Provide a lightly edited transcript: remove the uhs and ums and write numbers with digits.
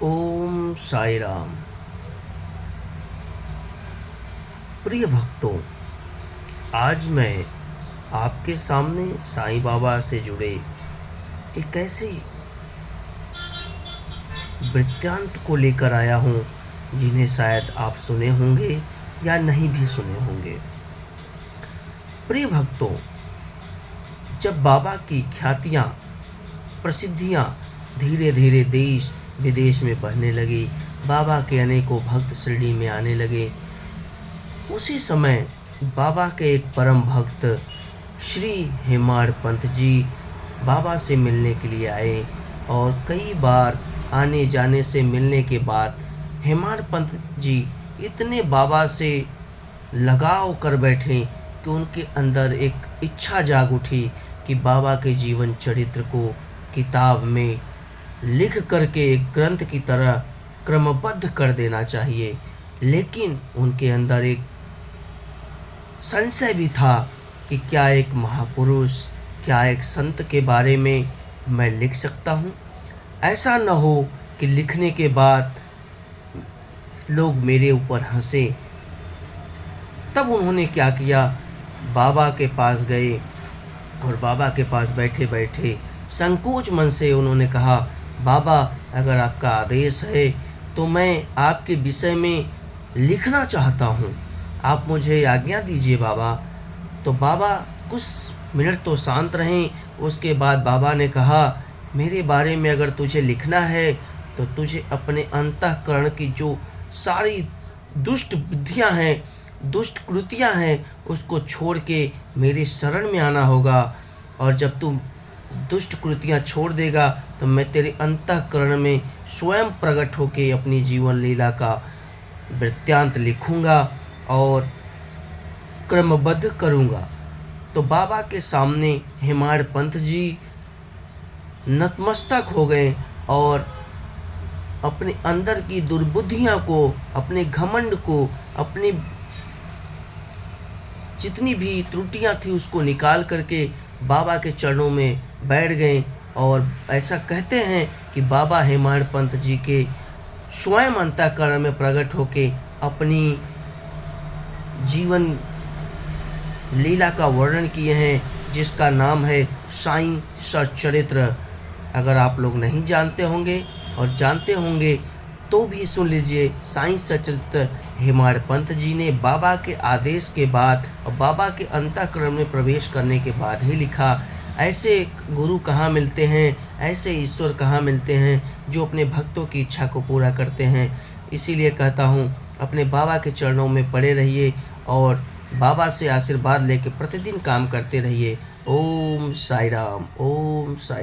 ओम साई राम। प्रिय भक्तों, आज मैं आपके सामने साईं बाबा से जुड़े एक ऐसे वृत्तांत को लेकर आया हूँ जिन्हें शायद आप सुने होंगे या नहीं भी सुने होंगे। प्रिय भक्तों, जब बाबा की ख्यातियाँ, प्रसिद्धियाँ धीरे धीरे देश विदेश में बढ़ने लगी, बाबा के अनेकों भक्त शिरडी में आने लगे, उसी समय बाबा के एक परम भक्त श्री हेमाड़ पंत जी बाबा से मिलने के लिए आए। और कई बार आने जाने से मिलने के बाद हेमाड़ पंत जी इतने बाबा से लगाव कर बैठे कि उनके अंदर एक इच्छा जाग उठी कि बाबा के जीवन चरित्र को किताब में लिख करके एक ग्रंथ की तरह क्रमबद्ध कर देना चाहिए। लेकिन उनके अंदर एक संशय भी था कि क्या एक महापुरुष, क्या एक संत के बारे में मैं लिख सकता हूँ। ऐसा न हो कि लिखने के बाद लोग मेरे ऊपर हंसे। तब उन्होंने क्या किया, बाबा के पास गए और बाबा के पास बैठे बैठे संकोच मन से उन्होंने कहा, बाबा अगर आपका आदेश है तो मैं आपके विषय में लिखना चाहता हूँ, आप मुझे आज्ञा दीजिए बाबा। तो बाबा कुछ मिनट तो शांत रहें। उसके बाद बाबा ने कहा, मेरे बारे में अगर तुझे लिखना है तो तुझे अपने अंतःकरण की जो सारी दुष्ट बुद्धियाँ हैं, दुष्ट कृतियाँ हैं, उसको छोड़ के मेरे शरण में आना होगा। और जब तू दुष्ट कृतियाँ छोड़ देगा तो मैं तेरे अंतःकरण में स्वयं प्रकट होके अपनी जीवन लीला का वृत्तांत लिखूँगा और क्रमबद्ध करूँगा। तो बाबा के सामने हेमाड़ पंत जी नतमस्तक हो गए और अपने अंदर की दुर्बुद्धियाँ को, अपने घमंड को, अपनी जितनी भी त्रुटियाँ थी उसको निकाल करके बाबा के चरणों में बैठ गए। और ऐसा कहते हैं कि बाबा हेमाड़ पंत जी के स्वयं अंतःकरण में प्रकट होके अपनी जीवन लीला का वर्णन किए हैं, जिसका नाम है साईं सच्चरित्र। अगर आप लोग नहीं जानते होंगे और जानते होंगे तो भी सुन लीजिए। साईं सच्चरित्र हेमाड़ पंत जी ने बाबा के आदेश के बाद और बाबा के अंतःकरण में प्रवेश करने के बाद ही लिखा। ऐसे गुरु कहाँ मिलते हैं, ऐसे ईश्वर कहाँ मिलते हैं जो अपने भक्तों की इच्छा को पूरा करते हैं। इसीलिए कहता हूँ, अपने बाबा के चरणों में पड़े रहिए और बाबा से आशीर्वाद लेके प्रतिदिन काम करते रहिए। ओम साई राम, ओम साई।